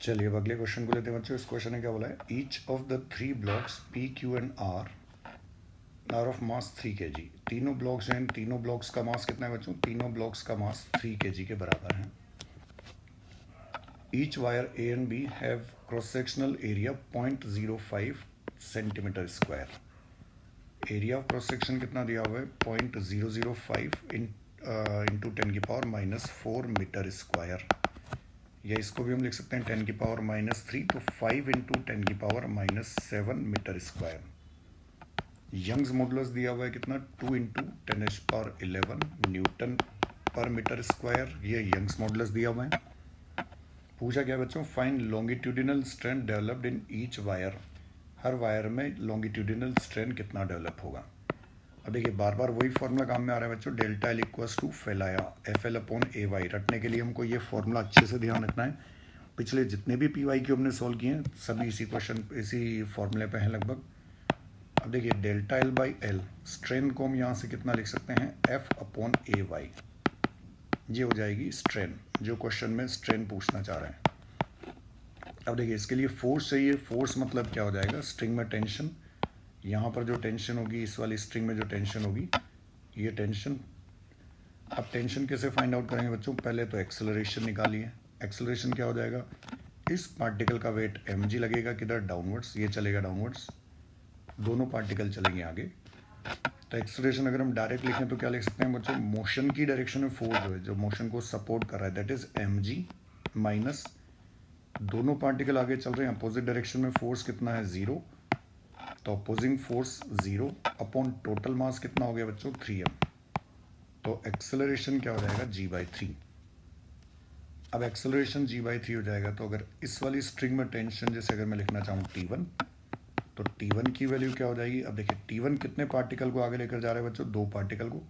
चलिए अब अगले क्वेश्चन को लेते हैं बच्चों। इस क्वेश्चन ने क्या बोला है, each of the three blocks P Q and R of mass 3 kg। तीनों ब्लॉक्स हैं, तीनों ब्लॉक्स का मास कितना है बच्चों? तीनों ब्लॉक्स का मास 3 kg के बराबर है। Each wire A and B have cross sectional area 0.05 centimetre square. Area of cross section कितना दिया हुआ है? 0.005 इंटू 10⁻⁻4 मीटर स्क्वायर, या इसको भी हम लिख सकते हैं 10⁻⁻3, तो 5 into 10⁻⁻7 metre square. Young's modulus दिया हुआ है कितना? 2 into 10⁻11 newton per metre square. ये यंग्स मॉडुलस दिया हुआ है। पूछा क्या बच्चों? Find longitudinal strain developed in each wire. हर वायर में लॉन्गिट्यूडिनल स्ट्रेन कितना डेवलप होगा? अब देखिए बार बार वही फॉर्मूला काम में आ रहा है बच्चों, डेल्टा एल इक्वल्स टू फैलाया FL/AY। रटने के लिए हमको ये फॉर्मूला अच्छे से ध्यान रखना है। पिछले जितने भी PY क्यू हमने सॉल्व किए हैं सभी इसी क्वेश्चन इसी फॉर्मूले पे हैं लगभग। अब देखिए delta L by L, strain को हम यहाँ से कितना लिख सकते हैं? F/AY। ये हो जाएगी स्ट्रेन, जो क्वेश्चन में स्ट्रेन पूछना चाह रहे हैं। अब देखिए इसके लिए फोर्स चाहिए। फोर्स मतलब क्या हो जाएगा? स्ट्रिंग में टेंशन, यहाँ पर जो टेंशन होगी, इस वाली स्ट्रिंग में जो टेंशन होगी, ये टेंशन। अब टेंशन कैसे फाइंड आउट करेंगे बच्चों? पहले तो एक्सेलरेशन निकालिए। एक्सेलरेशन क्या हो जाएगा? इस पार्टिकल का वेट mg लगेगा, किधर? डाउनवर्ड्स, ये चलेगा डाउनवर्ड्स, दोनों पार्टिकल चलेंगे आगे। तो एक्सेलरेशन अगर हम डायरेक्ट लिखें तो क्या लिख सकते हैं बच्चों? मोशन की डायरेक्शन में फोर्स जो है, जो मोशन को सपोर्ट कर रहा है, दैट इज mg माइनस दोनों पार्टिकल आगे चल रहे हैं, अपोजिट डायरेक्शन में फोर्स कितना है? 0, तो opposing force 0 upon total mass कितना हो गया बच्चों? 3m। तो एक्सेलरेशन क्या हो जाएगा? g/3। अब एक्सेलरेशन g/3 हो जाएगा, तो अगर इस वाली स्ट्रिंग में टेंशन जैसे अगर मैं लिखना चाहूँ T1, तो T1 की वैल्यू क्या हो जाएगी? अब देखिए T1 कितने पार्टिकल को आगे लेकर जा रहे हैं बच्चों? 2 पार्टिकल को।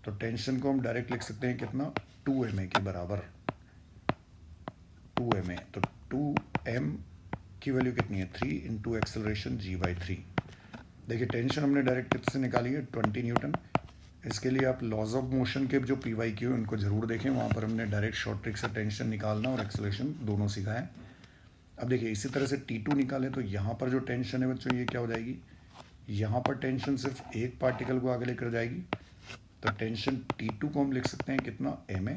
तो टेंशन को हम डायरेक्ट लिख सकते हैं कितना? 2ma के बराबर। 2ma, तो 2m की वैल्यू कितनी है? 3 इंटू एक्सेलरेशन g/3। देखिए टेंशन हमने डायरेक्ट कितने से निकाली है? 20 न्यूटन। इसके लिए आप लॉज ऑफ मोशन के जो PYQ है उनको जरूर देखें, वहाँ पर हमने डायरेक्ट शॉर्ट ट्रिक से टेंशन निकालना और एक्सेलरेशन दोनों सीखा है। अब देखिए इसी तरह से T2 निकालें तो यहाँ पर जो टेंशन है बच्चों ये क्या हो जाएगी? यहाँ पर टेंशन सिर्फ एक पार्टिकल को आगे लेकर जाएगी, तो टेंशन T2 को हम लिख सकते हैं कितना? ma।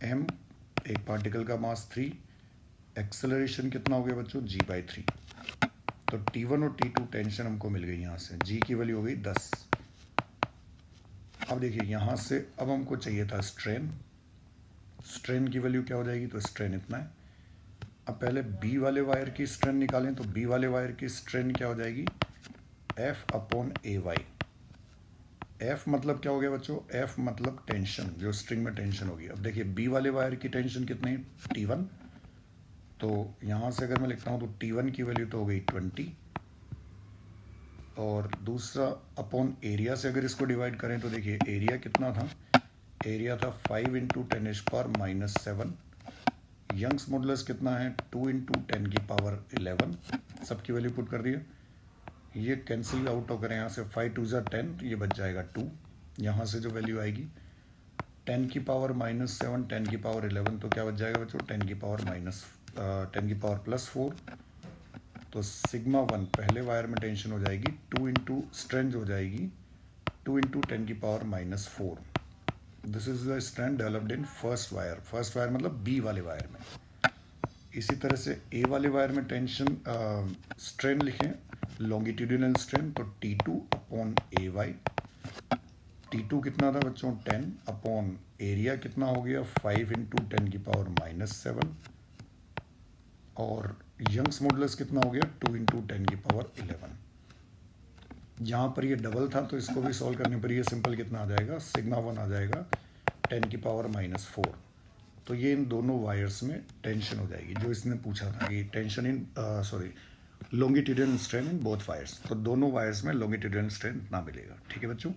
m एक पार्टिकल का मास 3, एक्सेलरेशन कितना हो गया बच्चों? g/3। तो T1 और T2 टेंशन हमको मिल गई। यहाँ से g की वैल्यू हो गई 10। अब देखिए यहाँ से अब हमको चाहिए था स्ट्रेन। स्ट्रेन की वैल्यू क्या हो जाएगी? तो स्ट्रेन इतना है। अब पहले बी वाले वायर की स्ट्रेन निकालें, तो बी वाले वायर की स्ट्रेन क्या हो जाएगी? F/AY। F मतलब क्या हो गया बच्चों? F मतलब टेंशन, जो स्ट्रिंग में टेंशन होगी। अब देखिए बी वाले वायर की टेंशन कितनी है? T1। तो यहाँ से अगर मैं लिखता हूँ तो T1 की वैल्यू तो हो गई 20, और दूसरा अपॉन एरिया से अगर इसको डिवाइड करें तो देखिए एरिया कितना था? एरिया था 5 इंटू 10⁻⁻7। यंग्स मॉडुलस कितना है? 2 इंटू 10⁻11। सबकी वैल्यू पुट कर दिया। ये कैंसिल आउट होकर यहाँ से 5 2 ज़ा 10, ये बच जाएगा 2। यहाँ से जो वैल्यू आएगी 10⁻⁻7 10⁻11, तो क्या बच जाएगा बच्चों? 10⁻+4। तो सिग्मा 1 पहले वायर में टेंशन हो जाएगी 2 इंटू स्ट्रेंथ हो जाएगी 2 into 10⁻⁻4। This is the strength developed in first wire. First wire मतलब बी वाले वायर में। इसी तरह से ए वाले वायर में टेंशन स्ट्रेन लिखें, लॉन्गिट्यूडिनल स्ट्रेन, तो T2/AY। T2 कितना था बच्चों? 10 अपॉन एरिया कितना हो गया? 5 इंटू 10⁻⁻7, और यंग्स मॉडुलस कितना हो गया? 2 इंटू 10⁻11। जहाँ पर ये डबल था तो इसको भी सॉल्व करने पर ये सिंपल कितना आ जाएगा? सिग्मा 1 आ जाएगा 10⁻⁻4। तो ये इन दोनों वायर्स में टेंशन हो जाएगी, जो इसने पूछा था कि tension in longitudinal strain in both wires. तो दोनों वायर्स में लॉन्गिट्यूडिनल स्ट्रेन ना मिलेगा। ठीक है बच्चों।